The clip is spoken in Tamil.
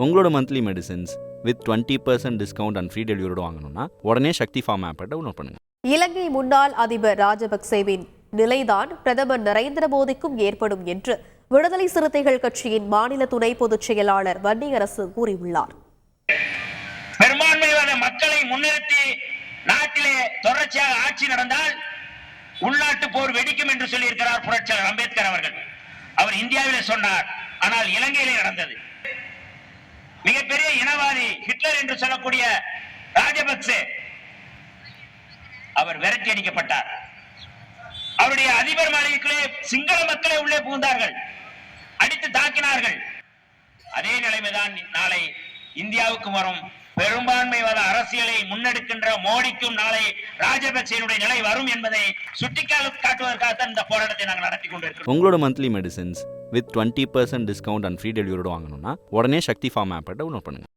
உங்களோட monthly medicines with 20% discount and free டெலிவரியோட வாங்கணும்னா உடனே சக்தி ஃபார்ம் ஆப்பை டவுன்லோட் பண்ணுங்க. இலங்கை முன்னாள் அதிபர் ராஜபக்சேவின் நிலைதான் பிரதமர் நரேந்திர மோடிக்கும் ஏற்படும் என்று விடுதலை சிறுத்தைகள் கட்சியின் மாநில துணை பொதுச் செயலாளர் வன்னியரசு கூறியுள்ளார். பெரும்பான்மையான மக்களை முன்னிறுத்தி நாட்டிலே தொடர்ச்சியாக ஆட்சி நடந்தால் உள்நாட்டு போர் வெடிக்கும் என்று சொல்லியிருக்கிறார் புரட்சியாளர் அம்பேத்கர் அவர்கள். அவர் இந்தியாவிலே சொன்னார், ஆனால் இலங்கையிலே நடந்தது. மிகப்பெரிய இனவாதி ஹிட்லர் என்று சொல்லக்கூடிய ராஜபக்சே அவர் விரட்டி அடிக்கப்பட்டார். அவருடைய அதிபர் மாளிகைக்குள்ளே சிங்கள மக்களை உள்ளே புகுந்தார்கள், அடித்து தாக்கினார்கள். அதே நிலைமைதான் நாளை இந்தியாவுக்கு வரும். பெரும்பான்மைவாத அரசியலை முன்னெடுக்கின்ற மோடிக்கும் நாளை ராஜபக்சேனுடைய நிலை வரும் என்பதை சுட்டிக்காட்டுவதற்காக இந்த போராட்டத்தை நாங்கள் நடத்தி கொண்டிருக்கிறோம். உங்களோட monthly medicines with 20% discount and free டெலிவரியோட வாங்கணும்னா உடனே சக்தி ஃபார்ம் ஆப்பை டவுன்லோட் பண்ணுங்க.